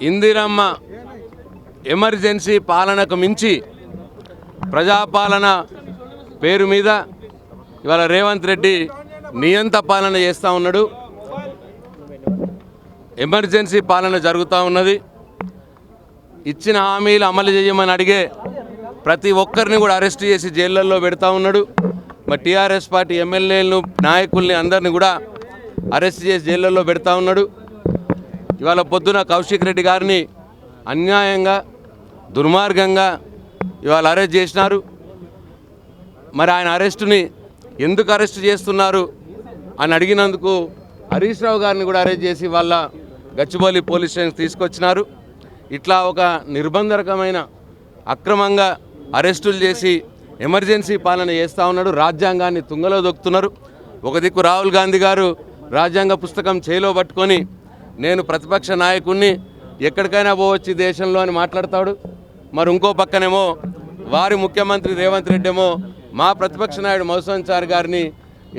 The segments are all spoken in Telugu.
ఇందిరమ్మ ఎమర్జెన్సీ పాలనకు మించి ప్రజాపాలన పేరు మీద ఇవాళ రేవంత్ రెడ్డి నియంత పాలన చేస్తూ ఉన్నాడు. ఎమర్జెన్సీ పాలన జరుగుతూ ఉన్నది. ఇచ్చిన హామీలు అమలు చేయమని అడిగే ప్రతి ఒక్కరిని కూడా అరెస్ట్ చేసి జైళ్ళల్లో పెడతా ఉన్నాడు. మరి టీఆర్ఎస్ పార్టీ ఎమ్మెల్యేలను నాయకుల్ని అందరినీ కూడా అరెస్ట్ చేసి జైళ్ళల్లో పెడతా ఉన్నాడు. ఇవాళ పొద్దున కౌశిక్ రెడ్డి గారిని అన్యాయంగా దుర్మార్గంగా ఇవాళ అరెస్ట్ చేసినారు. మరి ఆయన అరెస్టుని ఎందుకు అరెస్ట్ చేస్తున్నారు అని అడిగినందుకు హరీష్ రావు గారిని కూడా అరెస్ట్ చేసి వాళ్ళ గచ్చిబౌలి పోలీస్ స్టేషన్కి తీసుకొచ్చినారు. ఇట్లా ఒక నిర్బంధకమైన అక్రమంగా అరెస్టులు చేసి ఎమర్జెన్సీ పాలన చేస్తూ ఉన్నాడు. రాజ్యాంగాన్ని తుంగలో దొక్కుతున్నారు. ఒక దిక్కు రాహుల్ గాంధీ గారు రాజ్యాంగ పుస్తకం చేలో పట్టుకొని నేను ప్రతిపక్ష నాయకుడిని ఎక్కడికైనా పోవచ్చు దేశంలో అని మాట్లాడతాడు. మరి ఇంకో పక్కనేమో వారి ముఖ్యమంత్రి రేవంత్ రెడ్డి ఏమో మా ప్రతిపక్ష నాయుడు మధుసూదన్ గారిని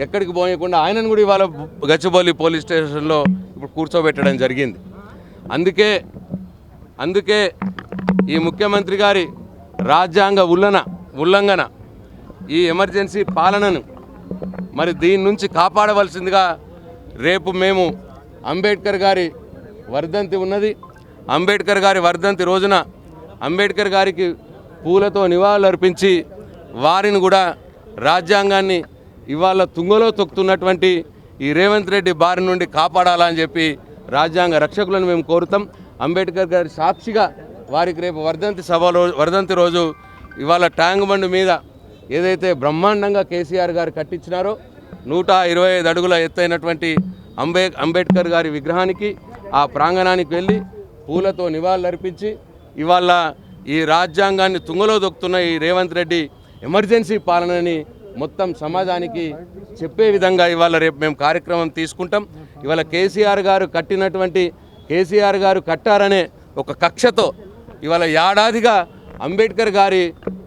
ఎక్కడికి పోయకుండా ఆయనను కూడా ఇవాళ గచ్చిబౌలి పోలీస్ స్టేషన్లో ఇప్పుడు కూర్చోబెట్టడం జరిగింది. అందుకే ఈ ముఖ్యమంత్రి గారి రాజ్యాంగ ఉల్లంఘన ఈ ఎమర్జెన్సీ పాలనను మరి దీని నుంచి కాపాడవలసిందిగా రేపు మేము అంబేద్కర్ గారి వర్ధంతి ఉన్నది. అంబేద్కర్ గారి వర్ధంతి రోజున అంబేద్కర్ గారికి పూలతో నివాళులు అర్పించి వారిని కూడా రాజ్యాంగాన్ని ఇవాళ తుంగలో తొక్కుతున్నటువంటి ఈ రేవంత్ రెడ్డి బారి నుండి కాపాడాలని చెప్పి రాజ్యాంగ రక్షకులను మేము కోరుతాం. అంబేద్కర్ గారి సాక్షిగా వారికి రేపు వర్ధంతి రోజు ఇవాళ ట్యాంక్ బండ్ మీద ఏదైతే బ్రహ్మాండంగా కేసీఆర్ గారు కట్టించినారో 125 అడుగుల ఎత్తైనటువంటి అంబేద్కర్ గారి విగ్రహానికి ఆ ప్రాంగణానికి వెళ్ళి పూలతో నివాళులర్పించి ఇవాళ ఈ రాజ్యాంగాన్ని తుంగలో దొక్కుతున్న ఈ రేవంత్ రెడ్డి ఎమర్జెన్సీ పాలనని మొత్తం సమాజానికి చెప్పే విధంగా ఇవాళ రేపు మేము కార్యక్రమం తీసుకుంటాం. ఇవాళ కేసీఆర్ గారు కట్టారనే ఒక కక్షతో ఇవాళ ఏడాదిగా అంబేద్కర్ గారి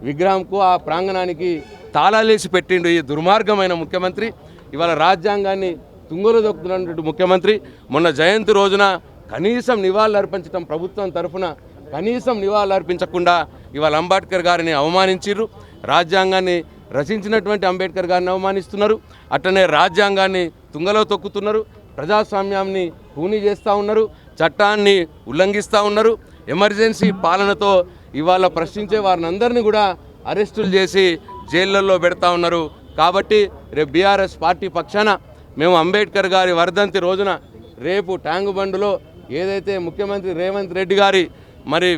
విగ్రహంకు ఆ ప్రాంగణానికి తాళాలేసి పెట్టిండు ఈ దుర్మార్గమైన ముఖ్యమంత్రి. ఇవాళ రాజ్యాంగాన్ని తుంగలు దొక్కుతున్నటువంటి ముఖ్యమంత్రి మొన్న జయంతి రోజున కనీసం నివాళులు అర్పించడం ప్రభుత్వం తరఫున కనీసం నివాళులు అర్పించకుండా ఇవాళ అంబేద్కర్ గారిని అవమానించారు. రాజ్యాంగాన్ని రచించినటువంటి అంబేద్కర్ గారిని అవమానిస్తున్నారు. అట్లనే రాజ్యాంగాన్ని తుంగలో తొక్కుతున్నారు. ప్రజాస్వామ్యాన్ని కూని చేస్తూ ఉన్నారు. చట్టాన్ని ఉల్లంఘిస్తూ ఉన్నారు. ఎమర్జెన్సీ పాలనతో ఇవాళ ప్రశ్నించే వారిని అందరినీ కూడా అరెస్టులు చేసి జైళ్ళల్లో పెడతా ఉన్నారు. కాబట్టి రేపు బీఆర్ఎస్ పార్టీ పక్షాన మేము అంబేద్కర్ గారి వర్ధంతి రోజున రేపు ట్యాంక్ బండ్లో ఏదైతే ముఖ్యమంత్రి రేవంత్ రెడ్డి గారి మరి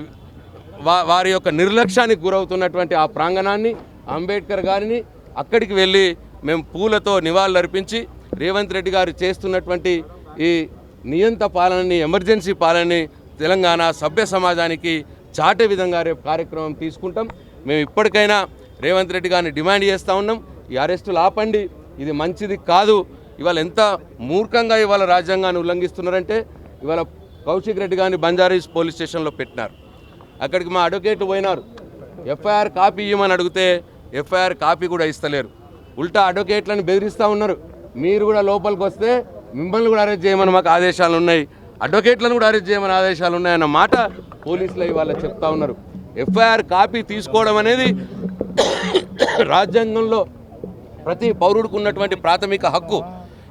వారి యొక్క నిర్లక్ష్యానికి గురవుతున్నటువంటి ఆ ప్రాంగణాన్ని అంబేద్కర్ గారిని అక్కడికి వెళ్ళి మేము పూలతో నివాళులర్పించి రేవంత్ రెడ్డి గారు చేస్తున్నటువంటి ఈ నియంత పాలనని ఎమర్జెన్సీ పాలనని తెలంగాణ సభ్య సమాజానికి చాటే విధంగా రేపు కార్యక్రమం తీసుకుంటాం. మేము ఇప్పటికైనా రేవంత్ రెడ్డి గారిని డిమాండ్ చేస్తూ ఉన్నాం. ఈ అరెస్టులు ఆపండి, ఇది మంచిది కాదు. ఇవాళ ఎంత మూర్ఖంగా ఇవాళ రాజ్యాంగాన్ని ఉల్లంఘిస్తున్నారంటే ఇవాళ కౌశిక్ రెడ్డి గారిని బంజారాహిల్స్ పోలీస్ స్టేషన్లో పెట్టినారు. అక్కడికి మా అడ్వకేట్లు పోయినారు. ఎఫ్ఐఆర్ కాపీ ఇవ్వమని అడిగితే ఎఫ్ఐఆర్ కాపీ కూడా ఇస్తలేరు. ఉల్టా అడ్వకేట్లను బెదిరిస్తూ ఉన్నారు. మీరు కూడా లోపలికి వస్తే మిమ్మల్ని కూడా అరెస్ట్ చేయమని మాకు ఆదేశాలు ఉన్నాయి, అడ్వకేట్లను కూడా అరెస్ట్ చేయమని ఆదేశాలు ఉన్నాయన్న మాట పోలీసులు ఇవాళ చెప్తా ఉన్నారు. ఎఫ్ఐఆర్ కాపీ తీసుకోవడం అనేది రాజ్యాంగంలో ప్రతి పౌరుడికి ఉన్నటువంటి ప్రాథమిక హక్కు.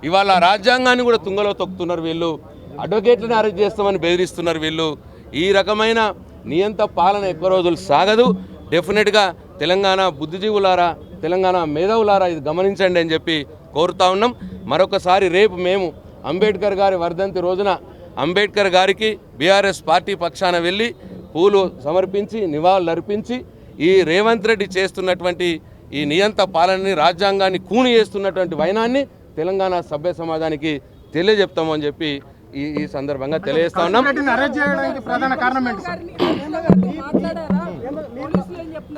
ఇవాళ రాజ్యాంగాన్ని కూడా తుంగలో తొక్కుతున్నారు వీళ్ళు. అడ్వకేట్లను అరెస్ట్ చేస్తామని బెదిరిస్తున్నారు వీళ్ళు. ఈ రకమైన నియంత పాలన ఎక్కువ రోజులు సాగదు. డెఫినెట్గా తెలంగాణ బుద్ధిజీవులారా, తెలంగాణ మేధావులారా ఇది గమనించండి అని చెప్పి కోరుతా ఉన్నాం. మరొకసారి రేపు మేము అంబేద్కర్ గారి వర్ధంతి రోజున అంబేద్కర్ గారికి బీఆర్ఎస్ పార్టీ పక్షాన వెళ్ళి పూలు సమర్పించి నివాళులర్పించి ఈ రేవంత్ రెడ్డి చేస్తున్నటువంటి ఈ నియంత పాలనని రాజ్యాంగాన్ని కూని చేస్తున్నటువంటి వైనాన్ని తెలంగాణ సభ్య సమాజానికి తెలియజెప్తామని చెప్పి ఈ సందర్భంగా తెలియజేస్తా ఉన్నాం.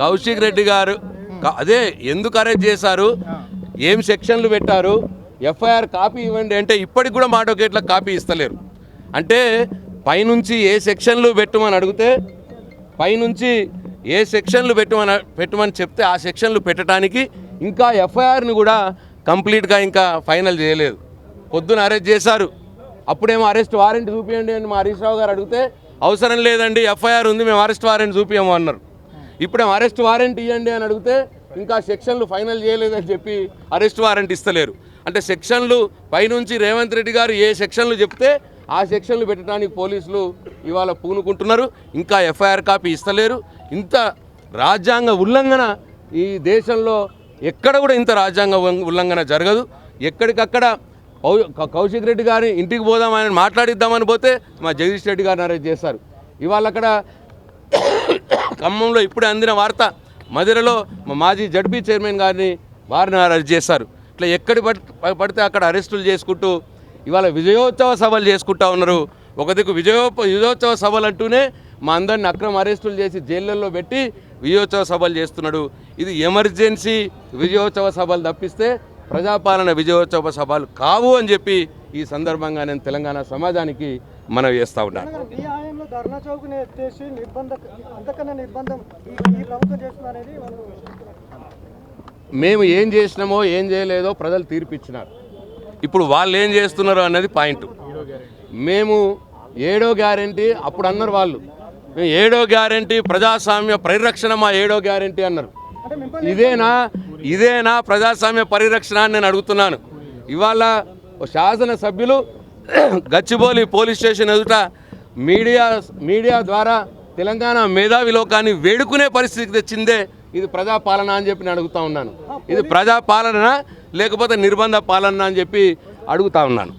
కౌశిక్ రెడ్డి గారు అదే ఎందుకు అరెస్ట్ చేశారు, ఏం సెక్షన్లు పెట్టారు, ఎఫ్ఐఆర్ కాపీ ఇవ్వండి అంటే ఇప్పటికి కూడా మా అడ్వకేట్లకు కాపీ ఇస్తలేరు. అంటే పైనుంచి ఏ సెక్షన్లు పెట్టమని అడిగితే పైనుంచి ఏ సెక్షన్లు పెట్టమని చెప్తే ఆ సెక్షన్లు పెట్టడానికి ఇంకా ఎఫ్ఐఆర్ని కూడా కంప్లీట్గా ఇంకా ఫైనల్ చేయలేదు. పొద్దున అరెస్ట్ చేశారు. అప్పుడేమో అరెస్ట్ వారెంట్ చూపించండి అని మా హరీష్ రావు గారు అడిగితే అవసరం లేదండి, ఎఫ్ఐఆర్ ఉంది, మేము అరెస్ట్ వారెంట్ చూపించము అన్నారు. ఇప్పుడేమో అరెస్ట్ వారెంట్ ఇవ్వండి అని అడిగితే ఇంకా సెక్షన్లు ఫైనల్ చేయలేదని చెప్పి అరెస్ట్ వారెంట్ ఇస్తలేరు. అంటే సెక్షన్లు పైనుంచి రేవంత్ రెడ్డి గారు ఏ సెక్షన్లు చెప్తే ఆ సెక్షన్లు పెట్టడానికి పోలీసులు ఇవాళ పూనుకుంటున్నారు. ఇంకా ఎఫ్ఐఆర్ కాపీ ఇస్తలేరు. ఇంత రాజ్యాంగ ఉల్లంఘన ఈ దేశంలో ఎక్కడ కూడా ఇంత రాజ్యాంగ ఉల్లంఘన జరగదు. ఎక్కడికక్కడ కౌశిక్ రెడ్డి గారిని ఇంటికి పోదాం ఆయన మాట్లాడిద్దామని పోతే మా జగదీష్ రెడ్డి గారిని అరెస్ట్ చేశారు. ఇవాళ అక్కడ ఖమ్మంలో ఇప్పుడే అందిన వార్త, మధిరలో మా మాజీ జడ్పీ చైర్మన్ గారిని వారిని అరెస్ట్ చేశారు. ఇట్లా ఎక్కడి పడితే అక్కడ అరెస్టులు చేసుకుంటూ ఇవాళ విజయోత్సవ సభలు చేసుకుంటా ఉన్నారు. ఒక దిక్కు విజయోత్సవ సభలు అంటూనే మా అందరిని అక్రమ అరెస్టులు చేసి జైళ్ళల్లో పెట్టి విజయోత్సవ సభలు చేస్తున్నాడు. ఇది ఎమర్జెన్సీ విజయోత్సవ సభలు తప్పిస్తే ప్రజాపాలన విజయోత్సవ సభలు కావు అని చెప్పి ఈ సందర్భంగా నేను తెలంగాణ సమాజానికి మనవి చేస్తూ ఉన్నాను. మేము ఏం చేసినామో ఏం చేయలేదో ప్రజలు తీర్పిచ్చినారు. ఇప్పుడు వాళ్ళు ఏం చేస్తున్నారు అన్నది పాయింట్. మేము 7వ గ్యారెంటీ అప్పుడు అన్నారు వాళ్ళు, మేము 7వ గ్యారెంటీ ప్రజాస్వామ్య పరిరక్షణ మా 7వ గ్యారెంటీ అన్నారు. ఇదేనా ప్రజాస్వామ్య పరిరక్షణ అని నేను అడుగుతున్నాను. ఇవాళ శాసనసభ్యులు గచ్చిబౌలి పోలీస్ స్టేషన్ ఎదుట మీడియా ద్వారా తెలంగాణ మేధావి లోకాన్ని వేడుకునే పరిస్థితికి తెచ్చిందే ఇది ప్రజాపాలన అని చెప్పి నేను అడుగుతా ఉన్నాను. ఇది ప్రజాపాలన లేకపోతే నిర్బంధ పాలన అని చెప్పి అడుగుతా ఉన్నాను.